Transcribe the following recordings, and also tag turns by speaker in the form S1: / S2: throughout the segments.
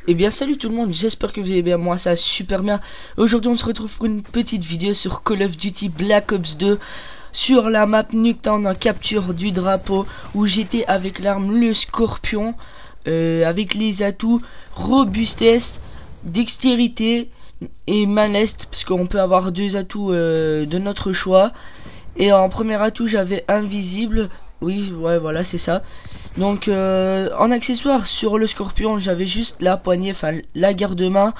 S1: Eh bien salut tout le monde, j'espère que vous allez bien, moi ça va super bien. Aujourd'hui on se retrouve pour une petite vidéo sur Call of Duty Black Ops 2 sur la map Nuketown en capture du drapeau où j'étais avec l'arme le Scorpion avec les atouts robustesse, dextérité et maleste parce qu'on peut avoir deux atouts de notre choix. Et en premier atout j'avais invisible, oui ouais voilà c'est ça. Donc en accessoire sur le Scorpion j'avais juste la poignée, enfin la garde-main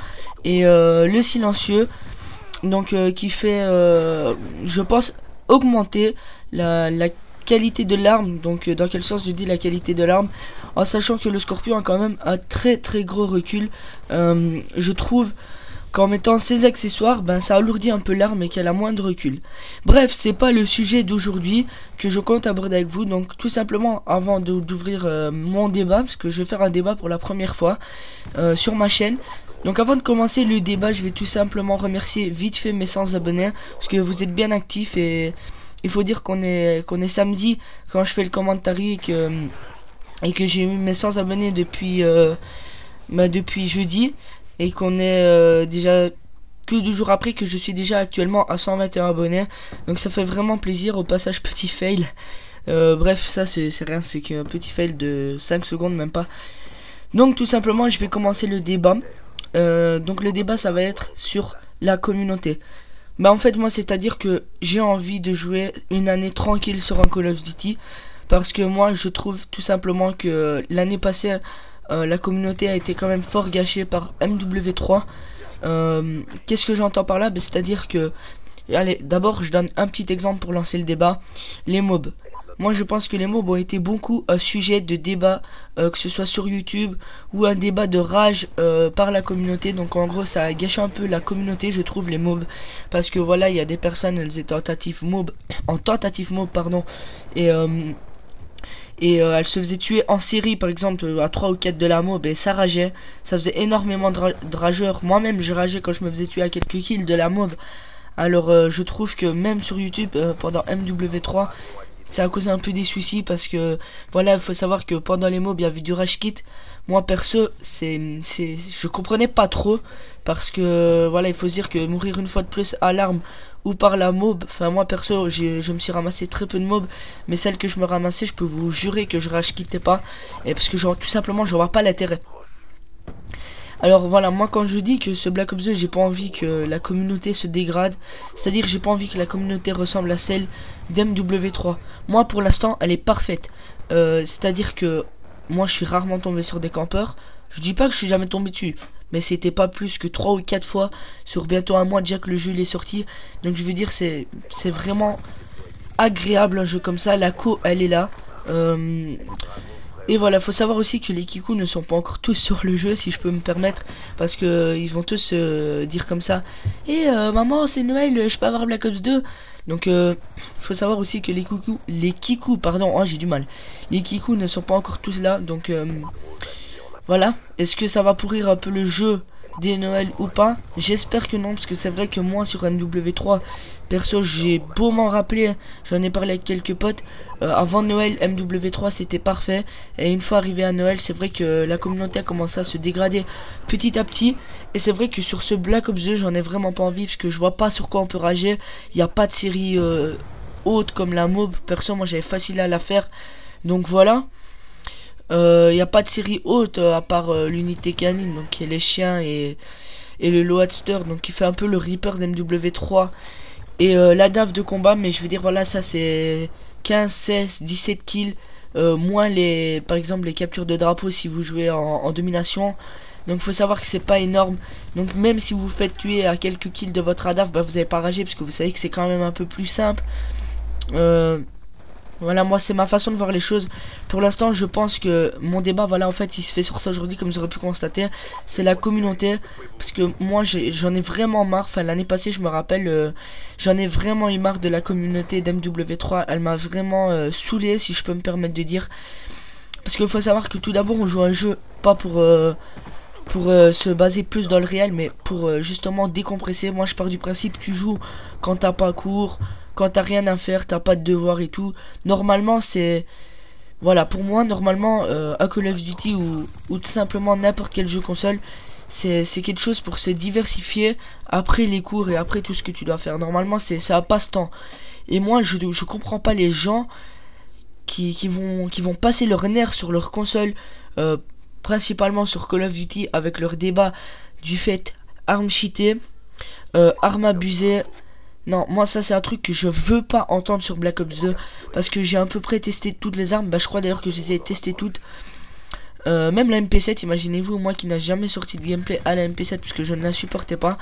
S1: et le silencieux. Donc qui fait je pense augmenter la qualité de l'arme. Donc dans quel sens je dis la qualité de l'arme, en sachant que le Scorpion a quand même un très gros recul. Je trouve qu'en mettant ces accessoires, ben ça alourdit un peu l'arme et qu'elle a moins de recul. Bref, c'est pas le sujet d'aujourd'hui que je compte aborder avec vous. Donc tout simplement, avant d'ouvrir mon débat, parce que je vais faire un débat pour la première fois sur ma chaîne. Donc avant de commencer le débat, je vais tout simplement remercier vite fait mes 100 abonnés, parce que vous êtes bien actifs et il faut dire qu'on est samedi quand je fais le commentary et que j'ai eu mes 100 abonnés depuis jeudi. Et qu'on est déjà que 2 jours après que je suis déjà actuellement à 121 abonnés. Donc ça fait vraiment plaisir. Au passage, petit fail. Bref, ça c'est rien, c'est qu'un petit fail de 5 secondes, même pas. Donc tout simplement, je vais commencer le débat. Donc le débat, ça va être sur la communauté. Bah en fait, moi, c'est-à-dire que j'ai envie de jouer une année tranquille sur un Call of Duty. Parce que moi, je trouve tout simplement que l'année passée, la communauté a été quand même fort gâchée par MW3. Qu'est-ce que j'entends par là? Ben, c'est-à-dire que, allez, d'abord je donne un petit exemple pour lancer le débat. Les mobs. Moi je pense que les mobs ont été beaucoup un sujet de débat, que ce soit sur YouTube ou un débat de rage par la communauté. Donc en gros ça a gâché un peu la communauté, je trouve, les mobs. Parce que voilà, il y a des personnes, elles étaient en tentative mob pardon. Et elle se faisait tuer en série, par exemple à 3 ou 4 de la mob, et ça rageait, ça faisait énormément de rageurs. Moi-même je rageais quand je me faisais tuer à quelques kills de la mob. Alors je trouve que même sur YouTube pendant MW3 ça a causé un peu des soucis, parce que voilà, il faut savoir que pendant les mobs il y avait du rage kit. Moi perso je comprenais pas trop, parce que voilà, il faut se dire que mourir une fois de plus à l'arme ou par la mob, enfin moi perso je me suis ramassé très peu de mobs, mais celles que je me ramassais, je peux vous jurer que je rage quittais pas, et parce que genre tout simplement je vois pas l'intérêt. Alors voilà, moi quand je dis que ce Black Ops 2, j'ai pas envie que la communauté se dégrade, c'est-à-dire j'ai pas envie que la communauté ressemble à celle d'MW3. Moi pour l'instant elle est parfaite, c'est-à-dire que moi je suis rarement tombé sur des campeurs. Je dis pas que je suis jamais tombé dessus, mais c'était pas plus que 3 ou 4 fois sur bientôt un mois déjà que le jeu il est sorti. Donc je veux dire, c'est vraiment agréable un jeu comme ça, la co elle est là. Et voilà, faut savoir aussi que les Kikou ne sont pas encore tous sur le jeu, si je peux me permettre, parce que ils vont tous dire comme ça: et maman c'est Noël, je peux avoir Black Ops 2. Donc faut savoir aussi que les Kikou pardon, oh j'ai du mal, les Kikou ne sont pas encore tous là. Donc voilà, est-ce que ça va pourrir un peu le jeu des Noël ou pas? J'espère que non, parce que c'est vrai que moi sur MW3 perso j'ai beau m'en rappeler, j'en ai parlé avec quelques potes, avant Noël MW3 c'était parfait, et une fois arrivé à Noël c'est vrai que la communauté a commencé à se dégrader petit à petit. Et c'est vrai que sur ce Black Ops 2 j'en ai vraiment pas envie, parce que je vois pas sur quoi on peut rager. Il n'y a pas de série haute comme la mob, perso moi j'avais facile à la faire. Donc voilà, il n'y a pas de série haute à part l'unité canine, donc qui est les chiens, et le Loadster, donc qui fait un peu le Reaper d'MW3, et la DAF de combat. Mais je veux dire, voilà, ça c'est 15, 16, 17 kills, moins les, par exemple les captures de drapeau si vous jouez en domination. Donc faut savoir que c'est pas énorme. Donc même si vous vous faites tuer à quelques kills de votre ADAF, bah, vous n'avez pas ragé, parce que vous savez que c'est quand même un peu plus simple. Voilà, moi c'est ma façon de voir les choses. Pour l'instant je pense que mon débat, voilà, en fait il se fait sur ça aujourd'hui, comme vous aurez pu constater. C'est la communauté, parce que moi j'en ai vraiment marre. Enfin l'année passée je me rappelle, j'en ai vraiment eu marre de la communauté d'MW3. Elle m'a vraiment saoulé, si je peux me permettre de dire. Parce qu'il faut savoir que tout d'abord on joue un jeu pas pour se baser plus dans le réel, mais pour justement décompresser. Moi je pars du principe, tu joues quand t'as pas cours, quand t'as rien à faire, t'as pas de devoir et tout. Normalement c'est Voilà, pour moi, normalement, un Call of Duty ou tout simplement n'importe quel jeu console, c'est quelque chose pour se diversifier après les cours et après tout ce que tu dois faire. Normalement, c'est un passe-temps. Et moi, je comprends pas les gens qui vont passer leur nerf sur leur console, euh, principalement sur Call of Duty, avec leur débat du fait armes cheatées, armes abusées. Non, moi ça c'est un truc que je veux pas entendre sur Black Ops 2 parce que j'ai à peu près testé toutes les armes. Bah je crois d'ailleurs que je les ai testées toutes. Même la MP7, imaginez-vous, moi qui n'a jamais sorti de gameplay à la MP7 parce que je ne la supportais pas.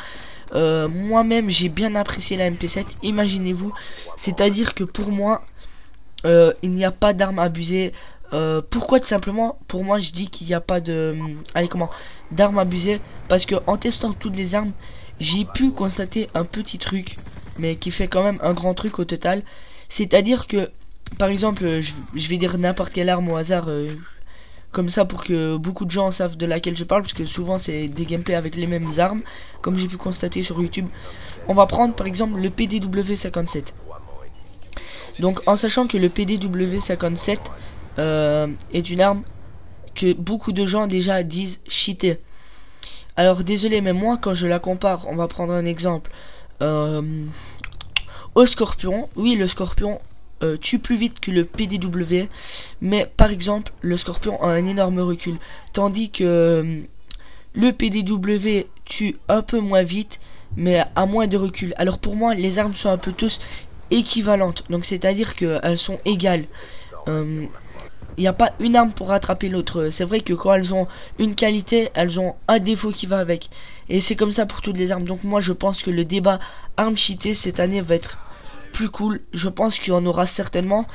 S1: Moi-même j'ai bien apprécié la MP7, imaginez-vous. C'est-à-dire que pour moi, il n'y a pas d'armes abusées. Pourquoi tout simplement pour moi je dis qu'il n'y a pas de allez comment d'armes abusées, parce que en testant toutes les armes j'ai pu constater un petit truc mais qui fait quand même un grand truc au total. C'est à dire que par exemple je vais dire n'importe quelle arme au hasard, comme ça pour que beaucoup de gens savent de laquelle je parle, parce que souvent c'est des gameplays avec les mêmes armes comme j'ai pu constater sur YouTube. On va prendre par exemple le PDW-57. Donc en sachant que le PDW-57 est une arme que beaucoup de gens déjà disent cheater. Alors désolé, mais moi quand je la compare, on va prendre un exemple au Scorpion. Oui, le Scorpion tue plus vite que le PDW, mais par exemple le Scorpion a un énorme recul, tandis que le PDW tue un peu moins vite mais a moins de recul. Alors pour moi les armes sont un peu tous équivalentes, donc c'est à dire qu'elles sont égales. Il n'y a pas une arme pour rattraper l'autre. C'est vrai que quand elles ont une qualité, elles ont un défaut qui va avec. Et c'est comme ça pour toutes les armes. Donc moi je pense que le débat armes cheatées cette année va être plus cool. Je pense qu'il y en aura certainement.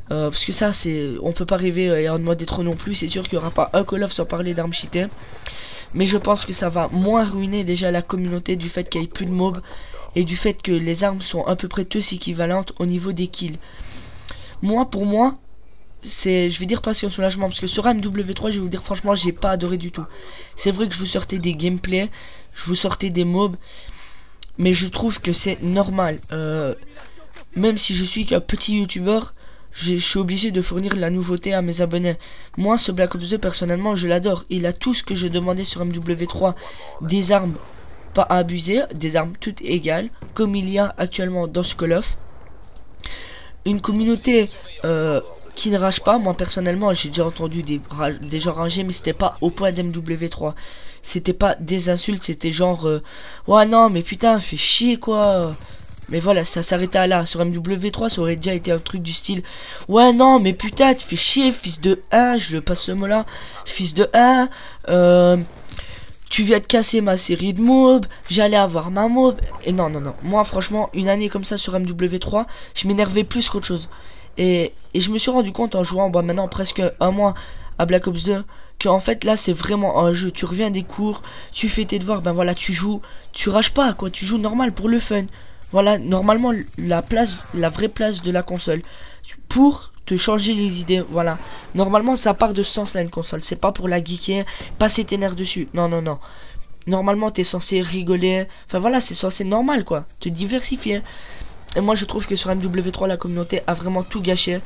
S1: Parce que ça c'est, on peut pas rêver et en mode trop non plus. C'est sûr qu'il n'y aura pas un Call of sans parler d'armes cheatées. Mais je pense que ça va moins ruiner déjà la communauté du fait qu'il n'y ait plus de mobs. Et du fait que les armes sont à peu près tous équivalentes au niveau des kills. Moi pour moi, c'est, je vais dire passion soulagement, parce que sur MW3 je vais vous dire franchement j'ai pas adoré du tout. C'est vrai que je vous sortais des gameplays, je vous sortais des mobs, mais je trouve que c'est normal. Même si je suis qu'un petit youtubeur, je suis obligé de fournir la nouveauté à mes abonnés. Moi ce Black Ops 2 personnellement je l'adore, il a tout ce que je demandais sur MW3, des armes pas abusées, des armes toutes égales comme il y a actuellement dans ce Call of, une communauté qui ne rage pas. Moi personnellement j'ai déjà entendu des gens rager, mais c'était pas au point d'MW3. C'était pas des insultes, c'était genre ouais non mais putain fais chier quoi. Mais voilà, ça s'arrêtait là. Sur MW3 ça aurait déjà été un truc du style ouais non mais putain tu fais chier fils de 1, je passe ce mot là, fils de 1, tu viens de casser ma série de mobs, j'allais avoir ma mob. Et non non non, moi franchement une année comme ça sur MW3 je m'énervais plus qu'autre chose. Et je me suis rendu compte en jouant maintenant presque un mois à Black Ops 2 que en fait là c'est vraiment un jeu. Tu reviens des cours, tu fais tes devoirs, ben voilà tu joues, tu rages pas quoi, tu joues normal pour le fun. Voilà normalement la vraie place de la console pour te changer les idées. Voilà, normalement ça part de ce sens là une console, c'est pas pour la geeker, passer tes nerfs dessus. Non non non. Normalement t'es censé rigoler, enfin voilà c'est censé normal quoi, te diversifier. Et moi je trouve que sur MW3 la communauté a vraiment tout gâché.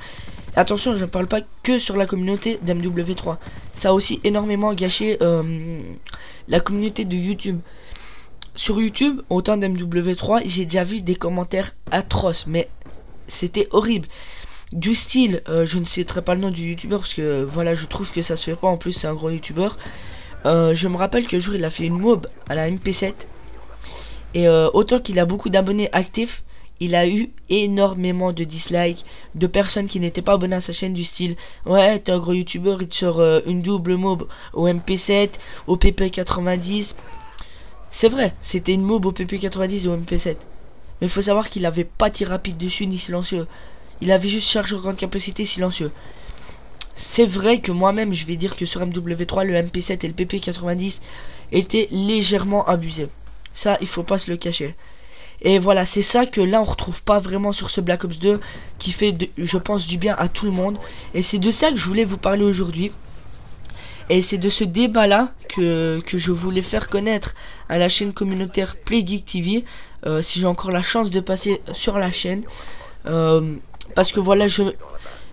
S1: Attention, je ne parle pas que sur la communauté d'MW3. Ça a aussi énormément gâché la communauté de YouTube. Sur YouTube, autant d'MW3, j'ai déjà vu des commentaires atroces, mais c'était horrible. Du style, je ne citerai pas le nom du youtubeur parce que voilà, je trouve que ça se fait pas. En plus, c'est un gros youtubeur. Je me rappelle qu'un jour il a fait une mob à la MP7. Et autant qu'il a beaucoup d'abonnés actifs, il a eu énormément de dislikes, de personnes qui n'étaient pas abonnées à sa chaîne du style ouais t'es un gros youtubeur, il te sort une double mob au MP7, au PP90. C'est vrai, c'était une mob au PP90 et au MP7. Mais il faut savoir qu'il avait pas tir rapide dessus ni silencieux. Il avait juste chargeur grande capacité silencieux. C'est vrai que moi-même je vais dire que sur MW3 le MP7 et le PP90 étaient légèrement abusés. Ça il faut pas se le cacher. Et voilà, c'est ça que là on retrouve pas vraiment sur ce Black Ops 2 qui fait, je pense, du bien à tout le monde. Et c'est de ça que je voulais vous parler aujourd'hui. Et c'est de ce débat là que je voulais faire connaître à la chaîne communautaire PlayGeek TV. Si j'ai encore la chance de passer sur la chaîne. Parce que voilà,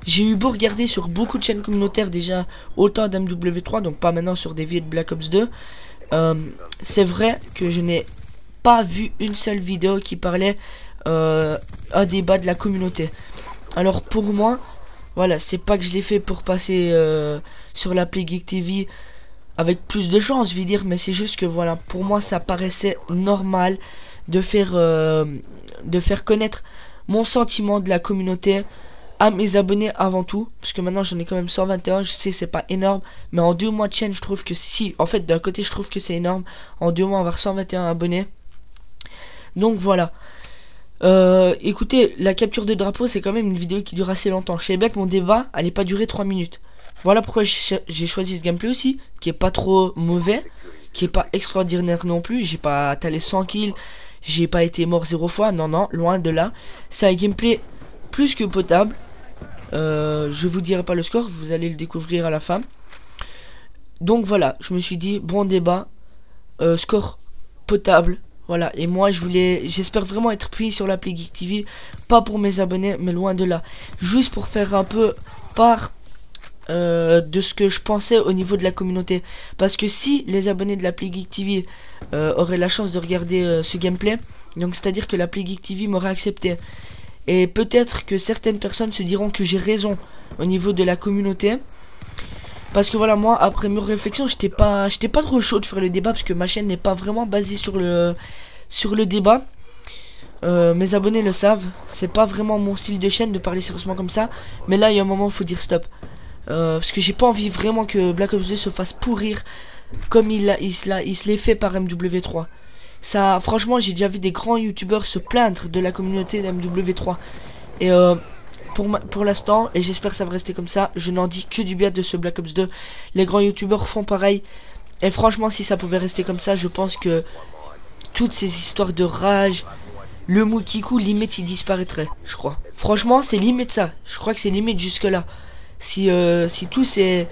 S1: J'ai eu beau regarder sur beaucoup de chaînes communautaires déjà autant d'MW3, donc pas maintenant sur des vidéos de Black Ops 2. C'est vrai que je n'ai pas vu une seule vidéo qui parlait un débat de la communauté. Alors pour moi, voilà, c'est pas que je l'ai fait pour passer sur l'appli Geek TV avec plus de chance, je vais dire, mais c'est juste que voilà, pour moi ça paraissait normal de faire connaître mon sentiment de la communauté à mes abonnés avant tout, parce que maintenant j'en ai quand même 121, je sais c'est pas énorme, mais en 2 mois de chaîne je trouve que si, en fait d'un côté je trouve que c'est énorme, en 2 mois avoir 121 abonnés, donc voilà. Écoutez, la capture de drapeau c'est quand même une vidéo qui dure assez longtemps, je sais bien que mon débat allait pas durer 3 minutes, voilà pourquoi j'ai choisi ce gameplay aussi, qui est pas trop mauvais, qui est pas extraordinaire non plus, j'ai pas talé 100 kills, j'ai pas été mort 0 fois, non non, loin de là, c'est un gameplay plus que potable. Je vous dirai pas le score, vous allez le découvrir à la fin. Donc voilà, je me suis dit bon débat, score potable, voilà. Et moi j'espère vraiment être pris sur l'appli Geek TV, pas pour mes abonnés, mais loin de là, juste pour faire un peu part de ce que je pensais au niveau de la communauté. Parce que si les abonnés de l'appli Geek TV auraient la chance de regarder ce gameplay, donc c'est à dire que l'appli Geek TV m'aurait accepté. Et peut-être que certaines personnes se diront que j'ai raison au niveau de la communauté. Parce que voilà, moi, après mes réflexions, j'étais pas trop chaud de faire le débat. Parce que ma chaîne n'est pas vraiment basée sur le débat. Mes abonnés le savent. C'est pas vraiment mon style de chaîne de parler sérieusement comme ça. Mais là, il y a un moment où il faut dire stop. Parce que j'ai pas envie vraiment que Black Ops 2 se fasse pourrir comme il se l'est fait par MW3. Ça, franchement, j'ai déjà vu des grands youtubeurs se plaindre de la communauté d'MW3. Et pour l'instant, et j'espère que ça va rester comme ça, je n'en dis que du bien de ce Black Ops 2. Les grands youtubeurs font pareil. Et franchement, si ça pouvait rester comme ça, je pense que toutes ces histoires de rage, le mot Kikou, limite il disparaîtrait, je crois. Franchement, c'est limite ça. Je crois que c'est limite jusque là. Si tous ces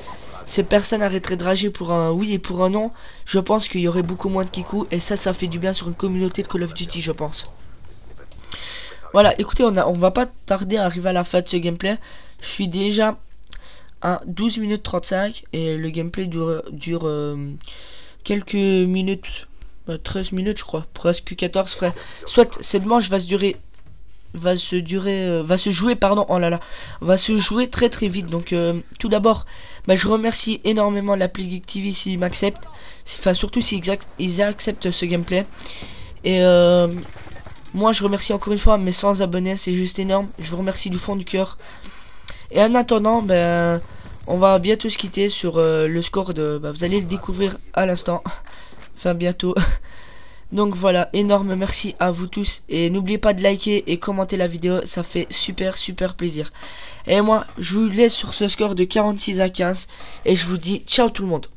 S1: personnes arrêteraient de rager pour un oui et pour un non, je pense qu'il y aurait beaucoup moins de kikou, et ça fait du bien sur une communauté de Call of Duty, je pense. Voilà, écoutez, on va pas tarder à arriver à la fin de ce gameplay. Je suis déjà à 12 minutes 35 et le gameplay dure quelques minutes, 13 minutes je crois, presque 14 frère. Soit cette manche va se jouer pardon, oh là là, va se jouer très très vite. Donc tout d'abord je remercie énormément l'appli Geek TV s'ils m'acceptent, enfin surtout si ils acceptent ce gameplay. Et moi je remercie encore une fois mes 100 abonnés, c'est juste énorme, je vous remercie du fond du cœur. Et en attendant, on va bientôt se quitter sur le score de, vous allez le découvrir à l'instant, enfin bientôt. Donc voilà, énorme merci à vous tous. Et n'oubliez pas de liker et commenter la vidéo, ça fait super plaisir. Et moi, je vous laisse sur ce score de 46 à 15. Et je vous dis ciao tout le monde.